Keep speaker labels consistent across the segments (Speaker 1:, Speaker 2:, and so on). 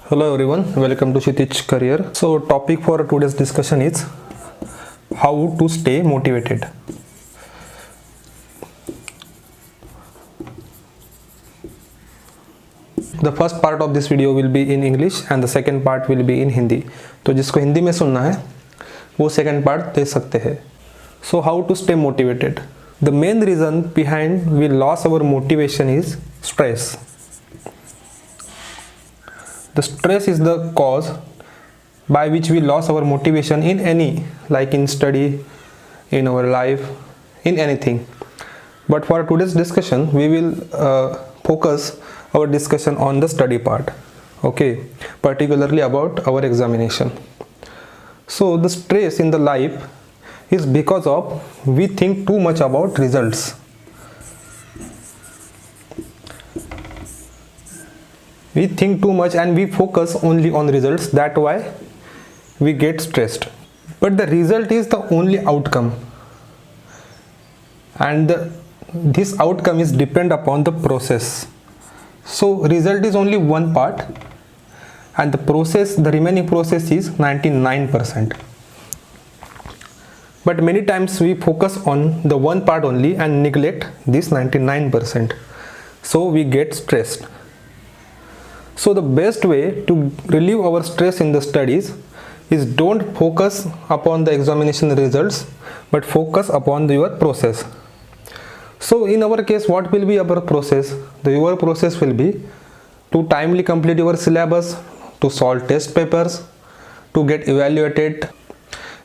Speaker 1: Hello everyone, welcome to Kshitij Career. So topic for today's discussion is how to stay motivated. The first part of this video will be in English and the second part will be in Hindi. तो जिसको हिंदी में सुनना है वो second part दे सकते हैं. So how to stay motivated? The main reason behind we lost our motivation is stress. The stress is the cause by which we lost our motivation in any, like in study, in our life, in anything. But for today's discussion, we will focus our discussion on the study part, okay, particularly about our examination. So the stress in the life is because of we think too much about results. We think too much and we focus only on results. That's why we get stressed. But the result is the only outcome, and this outcome is depend upon the process. So result is only one part, and the remaining process is 99%. But many times we focus on the one part only and neglect this 99%. So we get stressed. So the best way to relieve our stress in the studies is don't focus upon the examination results, but focus upon your process. So in our case, what will be our process? Your process will be to timely complete your syllabus, to solve test papers, to get evaluated,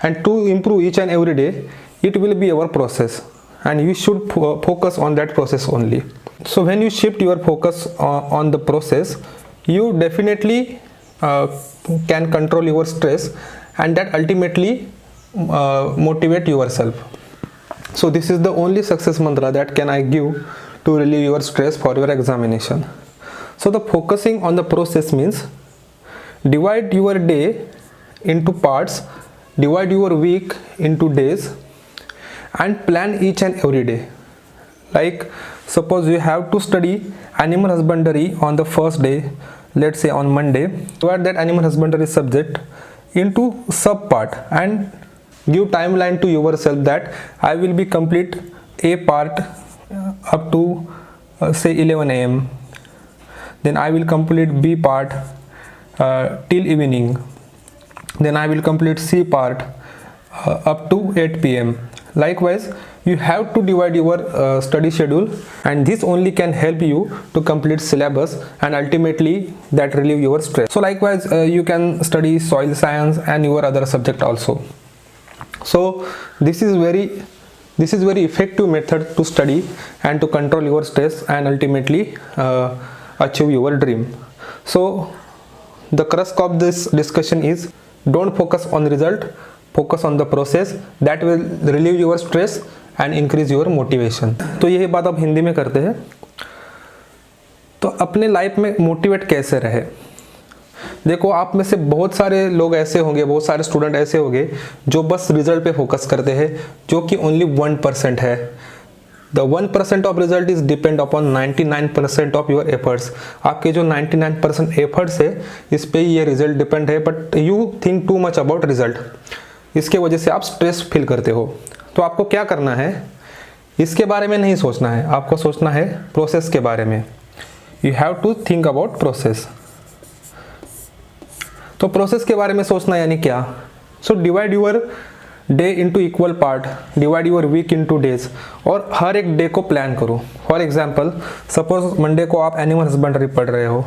Speaker 1: and to improve each and every day. It will be our process, and you should focus on that process only. So when you shift your focus on the process, you definitely can control your stress, and that ultimately motivate yourself. So this is the only success mantra that can I give to relieve your stress for your examination. So the focusing on the process means divide your day into parts, divide your week into days, and plan each and every day. Like suppose you have to study animal husbandry on the first day, let's say on Monday. Divide that animal husbandry subject into sub part and give timeline to yourself that I will be complete A part up to say 11 am. Then I will complete B part till evening. Then I will complete C part up to 8 pm. Likewise, you have to divide your study schedule, and this only can help you to complete syllabus and ultimately that relieve your stress. So likewise, you can study soil science and your other subject also. So this is very effective method to study and to control your stress and ultimately achieve your dream. So the crux of this discussion is don't focus on the result, focus on the process. That will relieve your stress and increase your motivation. तो यही बात अब हिंदी में करते हैं. तो अपने life में मोटिवेट कैसे रहे? देखो, आप में से बहुत सारे लोग ऐसे होंगे, बहुत सारे स्टूडेंट ऐसे होंगे जो बस रिजल्ट पे फोकस करते हैं, जो कि ओनली 1% है. The 1% of result is depend upon 99% of your efforts. आपके जो 99% efforts है, इस पे ये रिजल्ट डिपेंड है. But you think too much about result. इसके वजह से आप स्ट्रेस फील करते हो. तो आपको क्या करना है? इसके बारे में नहीं सोचना है, आपको सोचना है प्रोसेस के बारे में. You have to think about process. तो प्रोसेस के बारे में सोचना यानी क्या? So divide your day into equal part, divide your week into days, और हर एक डे को प्लान करो. फॉर एग्जाम्पल, सपोज मंडे को आप एनिमल हस्बेंड्री पढ़ रहे हो,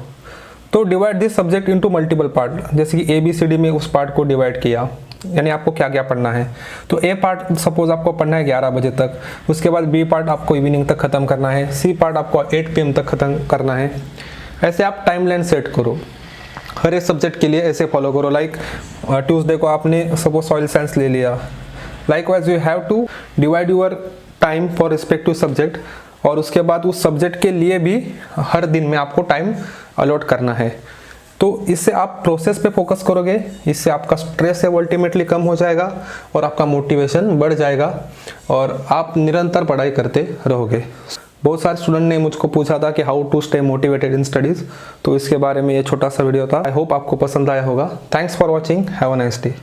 Speaker 1: तो divide this subject into multiple part. जैसे कि ABCD में उस पार्ट को डिवाइड किया, यानी आपको क्या क्या पढ़ना है. तो A पार्ट सपोज आपको पढ़ना है 11 बजे तक, उसके बाद B पार्ट आपको इवनिंग तक ख़त्म करना है, C पार्ट आपको 8 PM तक ख़त्म करना है. ऐसे आप टाइमलाइन सेट करो, हर एक सब्जेक्ट के लिए ऐसे फॉलो करो. लाइक ट्यूसडे को आपने सपोज सॉइल साइंस ले लिया. Likewise you have to divide your time for respective subject, और उसके बाद उस सब्जेक्ट के लिए भी हर दिन में आपको टाइम अलॉट करना है. तो इससे आप प्रोसेस पे फोकस करोगे, इससे आपका स्ट्रेस है वो अल्टीमेटली कम हो जाएगा और आपका मोटिवेशन बढ़ जाएगा और आप निरंतर पढ़ाई करते रहोगे. बहुत सारे स्टूडेंट ने मुझको पूछा था कि how to stay motivated in studies, तो इसके बारे में ये छोटा सा वीडियो था। आई होप आपको पसंद आया होगा। Thanks for watching, have a nice day.